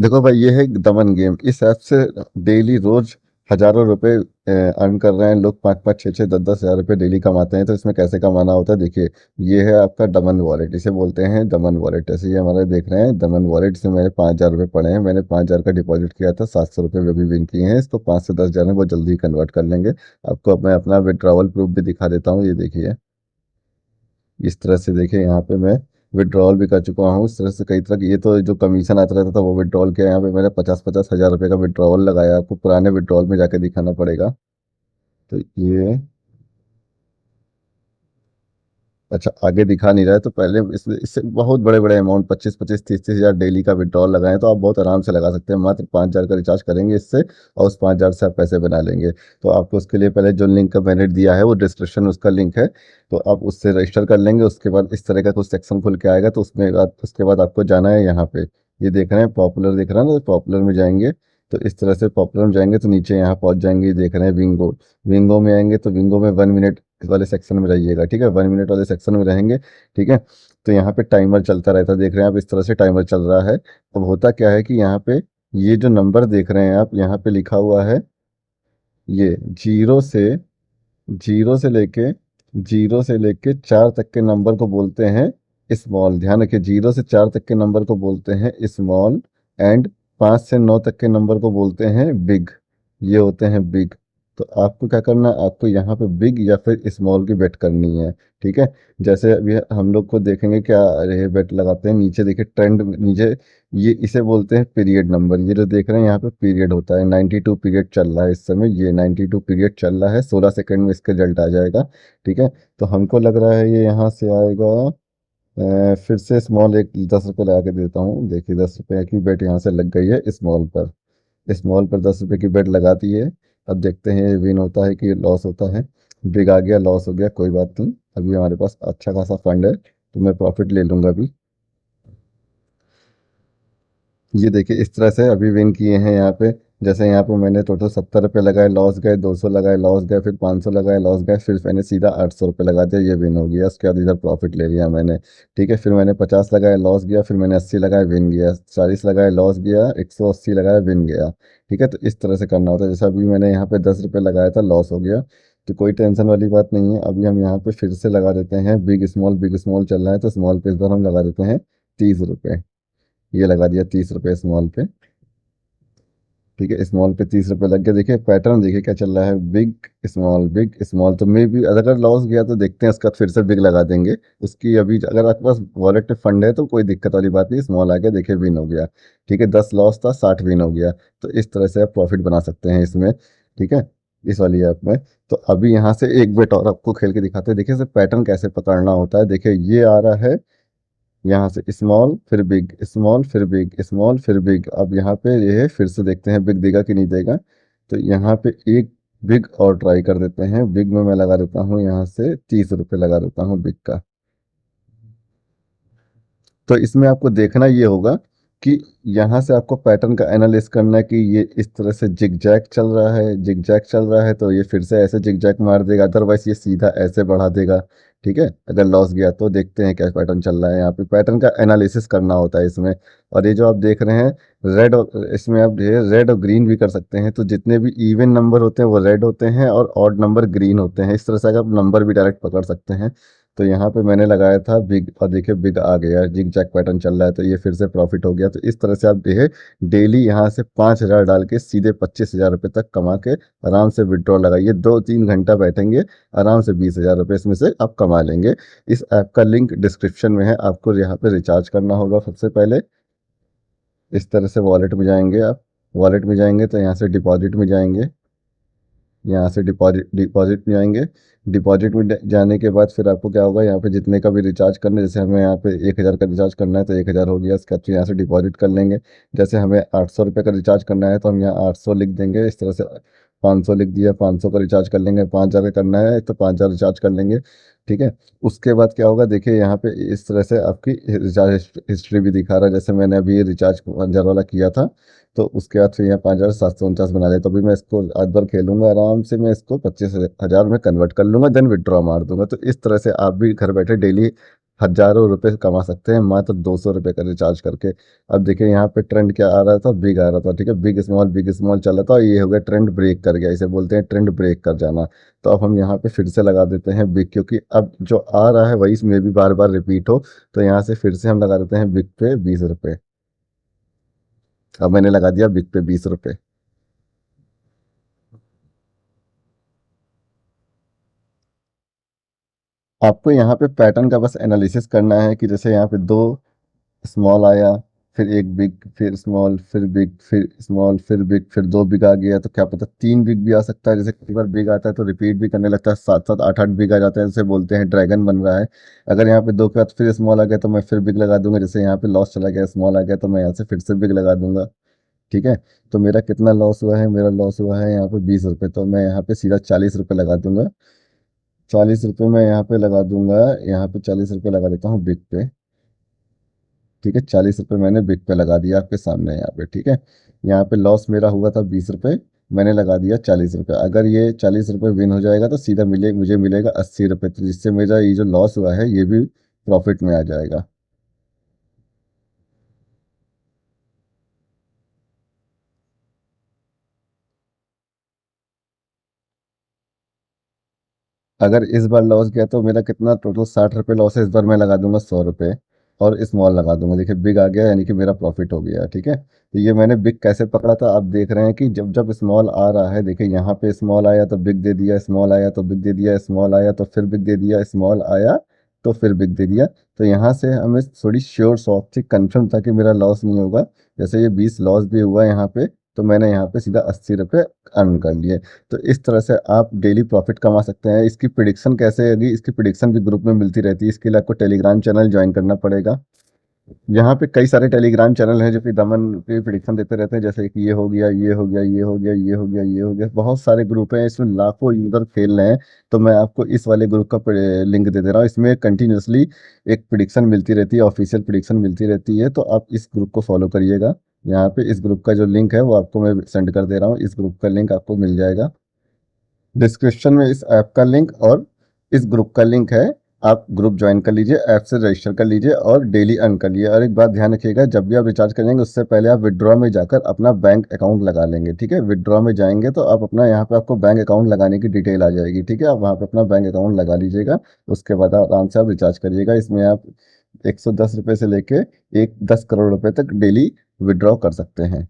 देखो भाई, ये है दमन गेम। इस ऐप से डेली रोज हजारों रुपए अर्न कर रहे हैं लोग। 5-5, 6-6, 10-10 हजार रुपए डेली कमाते हैं। तो इसमें कैसे कमाना होता है देखिए। ये है आपका दमन वॉलेट, इसे बोलते हैं दमन वॉलेट। ऐसे ही हमारे देख रहे हैं दमन वॉलेट से मेरे 5,000 रुपये पड़े हैं। मैंने 5,000 का डिपॉजिट किया था, 700 रुपये भी विन किए हैं। इसको 5 से 10 हजार में बहुत जल्दी कन्वर्ट कर लेंगे। आपको मैं अपना विड्रॉवल प्रूफ भी दिखा देता हूँ, ये देखिए। इस तरह से देखिए, यहाँ पे मैं विड्रॉल भी कर चुका हूँ। इस तरह से कई तरह की, ये तो जो कमीशन आता रहता था वो विड्रॉल किया। यहाँ पे मैंने 50-50 हजार रुपये का विड्रॉल लगाया। आपको पुराने विड्रॉल में जाके दिखाना पड़ेगा। तो ये, अच्छा आगे दिखा नहीं रहा है तो पहले इससे इससे बहुत बड़े बड़े अमाउंट, 25-25, 30-30 हजार डेली का विड्रॉल लगाएं तो आप बहुत आराम से लगा सकते हैं। मात्र 5,000 का रिचार्ज करेंगे इससे, और उस 5,000 से आप पैसे बना लेंगे। तो आपको उसके लिए पहले जो लिंक का मैंने दिया है वो डिस्क्रिप्शन उसका लिंक है। तो आप उससे रजिस्टर कर लेंगे। उसके बाद इस तरह का कुछ सेक्शन खुल के आएगा। तो उसके बाद आपको जाना है यहाँ पे। ये देख रहे हैं पॉपुलर दिख रहा है ना, तो पॉपुलर में जाएंगे। तो इस तरह से पॉपुलर में जाएंगे तो नीचे यहाँ पहुंच जाएंगे। ये देख रहे हैं विंगो। विंगो में आएंगे तो विंगो में 1 मिनट वाले सेक्शन में रहिएगा, ठीक है। 1 मिनट वाले सेक्शन में रहेंगे, ठीक है। तो यहाँ पे टाइमर चलता रहता है, देख रहे हैं आप। इस तरह से टाइमर चल रहा है। अब होता क्या है कि यहाँ पे ये जो नंबर देख रहे हैं आप, यहाँ पे लिखा हुआ है ये जीरो से जीरो से लेके जीरो से लेके 4 तक के नंबर को बोलते हैं स्मॉल। ध्यान रखिए, 0 से 4 तक के नंबर को बोलते हैं स्मॉल। एंड 5 से 9 तक के नंबर को बोलते हैं बिग। ये होते हैं बिग। तो आपको क्या करना है, आपको यहाँ पे बिग या फिर स्मॉल की बेट करनी है, ठीक है। जैसे अभी हम लोग को देखेंगे क्या, ये बेट लगाते हैं। नीचे देखिए ट्रेंड नीचे, ये इसे बोलते हैं पीरियड नंबर। ये जो देख रहे हैं यहाँ पे पीरियड होता है, 92 पीरियड चल रहा है इस समय। ये 92 पीरियड चल रहा है, 16 सेकंड में इसका रिजल्ट आ जाएगा, ठीक है। तो हमको लग रहा है ये यहाँ से आएगा। फिर से स्मॉल एक 10 रुपये लगा के देता हूँ। देखिए 10 रुपये की बेट यहाँ से लग गई है स्मॉल पर। स्मॉल पर 10 रुपये की बेट लगा दी है। अब देखते हैं ये विन होता है कि लॉस होता है। बिग आ गया, लॉस हो गया, कोई बात नहीं। अभी हमारे पास अच्छा खासा फंड है तो मैं प्रॉफिट ले लूंगा अभी। ये देखिए इस तरह से अभी विन किए हैं यहाँ पे। जैसे यहाँ पे मैंने टोटल 70 रुपये लगाए, लॉस गए। 200 लगाए, लॉस गए। फिर 500 लगाए, लॉस गए। फिर मैंने सीधा 800 रुपये लगा दिया, ये विन हो गया। उसके बाद इधर प्रॉफिट ले लिया मैंने, ठीक है। फिर मैंने 50 लगाए, लॉस गया। फिर मैंने 80 लगाए, विन गया। 40 लगाए, लॉस गया। 180 लगाया, विन गया, ठीक है। तो इस तरह से करना होता है। जैसे अभी मैंने यहाँ पे 10 रुपये लगाया था, लॉस हो गया। तो कोई टेंशन वाली बात नहीं है। अभी हम यहाँ पे फिर से लगा देते हैं बिग स्मॉल चल रहा है तो स्मॉल पे इस बार हम लगा देते हैं 30 रुपये। ये लगा दिया 30 रुपये स्मॉल पे, ठीक है। स्मॉल पे 30 रुपये लग गया। देखिए पैटर्न देखिए क्या चल रहा है, बिग स्मॉल। तो मे भी अगर लॉस गया तो देखते हैं, उसका फिर से बिग लगा देंगे। उसकी अभी अगर आपके पास वॉलेट में फंड है तो कोई दिक्कत वाली बात नहीं। स्मॉल आ गया, देखिए विन हो गया, ठीक है। 10 लॉस था, 60 विन हो गया। तो इस तरह से आप प्रॉफिट बना सकते हैं इसमें, ठीक है, इस वाली ऐप में। तो अभी यहाँ से एक बेट और आपको खेल के दिखाते हैं। देखिए इसे पैटर्न कैसे पकड़ना होता है। देखिए ये आ रहा है यहाँ से स्मॉल फिर बिग, स्मॉल फिर बिग, स्मॉल फिर बिग। अब यहाँ पे ये है, फिर से देखते हैं बिग देगा कि नहीं देगा। तो यहाँ पे एक बिग और ट्राई कर देते हैं। बिग में मैं लगा देता हूँ यहाँ से 30 रुपये लगा देता हूँ बिग का। तो इसमें आपको देखना ये होगा कि यहाँ से आपको पैटर्न का एनालिस करना है कि ये इस तरह से जिग जैग चल रहा है। जिग जैग चल रहा है तो ये फिर से ऐसे जिग जैग मार देगा, अदरवाइज ये सीधा ऐसे बढ़ा देगा, ठीक है। अगर लॉस गया तो देखते हैं क्या पैटर्न चल रहा है। यहाँ पे पैटर्न का एनालिसिस करना होता है इसमें। और ये जो आप देख रहे हैं रेड, और इसमें आप रेड और ग्रीन भी कर सकते हैं। तो जितने भी इवन नंबर होते हैं वो रेड होते हैं और ऑड नंबर ग्रीन होते हैं। इस तरह से आप नंबर भी डायरेक्ट पकड़ सकते हैं। तो यहाँ पे मैंने लगाया था बिग, और देखिए बिग आ गया, जिग जैग पैटर्न चल रहा है तो ये फिर से प्रॉफिट हो गया। तो इस तरह से आप देखिए डेली यहाँ से 5,000 डाल के सीधे 25,000 रुपये तक कमा के आराम से विड्रॉ लगाइए। 2-3 घंटा बैठेंगे, आराम से 20,000 रुपये इसमें से आप कमा लेंगे। इस ऐप का लिंक डिस्क्रिप्शन में है। आपको यहाँ पे रिचार्ज करना होगा सबसे पहले। इस तरह से वॉलेट में जाएंगे आप। वॉलेट में जाएंगे तो यहाँ से डिपॉजिट में जाएंगे। यहाँ से डिपॉजिट डिपॉजिट में आएंगे। डिपॉजिट में जाने के बाद फिर आपको क्या होगा, यहाँ पे जितने का भी रिचार्ज करना है, जैसे हमें यहाँ पे 1,000 का रिचार्ज करना है तो 1,000 हो गया। इसका फिर यहाँ से डिपॉजिट कर लेंगे। जैसे हमें 800 रुपये का रिचार्ज करना है तो हम यहाँ 800 लिख देंगे। इस तरह से 500 लिख दिया, 500 का रिचार्ज कर लेंगे। 5,000 का करना है तो 5,000 रिचार्ज कर लेंगे, ठीक है। उसके बाद क्या होगा, देखिए यहाँ पे इस तरह से आपकी रिचार्ज हिस्ट्री भी दिखा रहा है। जैसे मैंने अभी रिचार्ज 5,000 वाला किया था तो उसके बाद फिर यहाँ 5,749 बना लिया। तो अभी मैं इसको आज भर खेलूंगा आराम से। मैं इसको 25,000 में कन्वर्ट कर लूंगा, देन विड्रॉ मार दूंगा। तो इस तरह से आप भी घर बैठे डेली हजारों रुपए कमा सकते हैं मात्र 200 रुपये का रिचार्ज करके। अब देखिए यहाँ पे ट्रेंड क्या आ रहा था, बिग आ रहा था, ठीक है, बिग स्मॉल चल रहा था, और ये हो गया ट्रेंड ब्रेक कर गया, इसे बोलते हैं ट्रेंड ब्रेक कर जाना। तो अब हम यहाँ पे फिर से लगा देते हैं बिग, क्योंकि अब जो आ रहा है वही इसमें भी बार बार रिपीट हो। तो यहाँ से फिर से हम लगा देते हैं बिग पे 20 रुपये। अब मैंने लगा दिया बिग पे 20 रुपये। आपको यहाँ पे पैटर्न का बस एनालिसिस करना है कि जैसे यहाँ पे दो स्मॉल आया, फिर एक बिग, फिर स्मॉल, फिर बिग, फिर स्मॉल, फिर बिग, फिर दो बिग आ गया, तो क्या पता तीन बिग भी आ सकता है। जैसे कई बार बिग आता है तो रिपीट भी करने लगता है, सात सात आठ आठ बिग आ जाता है, जैसे बोलते हैं ड्रैगन बन रहा है। अगर यहाँ पे दो के बाद फिर स्मॉल आ गया तो मैं फिर बिग लगा दूंगा, जैसे यहाँ पे लॉस चला गया, स्मॉल आ गया, तो मैं यहाँ से फिर से बिग लगा दूंगा। ठीक है। तो मेरा कितना लॉस हुआ है, मेरा लॉस हुआ है यहाँ पे 20 रुपये, तो मैं यहाँ पे सीधा 40 रुपये लगा दूंगा। 40 रुपये मैं यहाँ पे लगा दूंगा, यहाँ पे 40 रुपये लगा देता हूँ बिग पे। ठीक है, 40 रुपये मैंने बिग पे लगा दिया आपके सामने यहाँ पे। ठीक है, यहाँ पे लॉस मेरा हुआ था 20 रुपये, मैंने लगा दिया 40 रुपये। अगर ये 40 रुपये विन हो जाएगा तो सीधा मुझे मिलेगा 80 रुपये, तो जिससे मेरा ये जो लॉस हुआ है ये भी प्रॉफिट में आ जाएगा। अगर इस बार लॉस गया तो मेरा कितना टोटल 60 रुपये लॉस है, इस बार मैं लगा दूंगा 100 रुपये, और स्मॉल लगा दूंगा। देखिए बिग आ गया, यानी कि मेरा प्रॉफिट हो गया। ठीक है, तो ये मैंने बिग कैसे पकड़ा था, आप देख रहे हैं कि जब जब स्मॉल आ रहा है, देखिए यहाँ पे स्मॉल आया तो बिग दे दिया, स्मॉल आया तो बिग दे दिया, स्मॉल आया तो फिर बिग दे दिया, स्मॉल आया तो फिर बिग दे दिया। तो यहाँ से हमें थोड़ी श्योर शॉप थी, कंफर्म था कि मेरा लॉस नहीं होगा। जैसे ये 20 लॉस भी हुआ यहाँ पे, तो मैंने यहाँ पे सीधा 80 रुपये अर्न कर लिए। तो इस तरह से आप डेली प्रॉफिट कमा सकते हैं। इसकी प्रिडिक्शन कैसे होगी, इसकी प्रिडिक्शन भी ग्रुप में मिलती रहती है, इसके लिए आपको टेलीग्राम चैनल ज्वाइन करना पड़ेगा। यहाँ पे कई सारे टेलीग्राम चैनल हैं जो कि दमन की प्रिडिक्शन देते रहते हैं, जैसे कि ये हो गया, ये हो गया, ये हो गया, ये हो गया, ये हो गया, बहुत सारे ग्रुप हैं, इसमें लाखों यूजर खेल रहे हैं। तो मैं आपको इस वाले ग्रुप का लिंक दे दे रहा हूँ, इसमें कंटिन्यूसली एक प्रिडिक्शन मिलती रहती है, ऑफिशियल प्रिडिक्शन मिलती रहती है, तो आप इस ग्रुप को फॉलो करिएगा। यहाँ पे इस ग्रुप का जो लिंक है वो आपको मैं सेंड कर दे रहा हूँ, इस ग्रुप का लिंक आपको मिल जाएगा डिस्क्रिप्शन में, इस ऐप का लिंक और इस ग्रुप का लिंक है। आप ग्रुप ज्वाइन कर लीजिए, ऐप से रजिस्टर कर लीजिए और डेली अर्न कर लीजिए। और एक बात ध्यान रखिएगा, जब भी आप रिचार्ज करेंगे उससे पहले आप विड्रॉ में जाकर अपना बैंक अकाउंट लगा लेंगे। ठीक है, विड्रॉ में जाएंगे तो आप अपना यहाँ पे आपको बैंक अकाउंट लगाने की डिटेल आ जाएगी। ठीक है, आप वहाँ पे अपना बैंक अकाउंट लगा लीजिएगा, उसके बाद आप आराम से आप रिचार्ज करिएगा। इसमें आप 110 रुपये से लेके 10 करोड़ रुपए तक डेली विड्रॉ कर सकते हैं।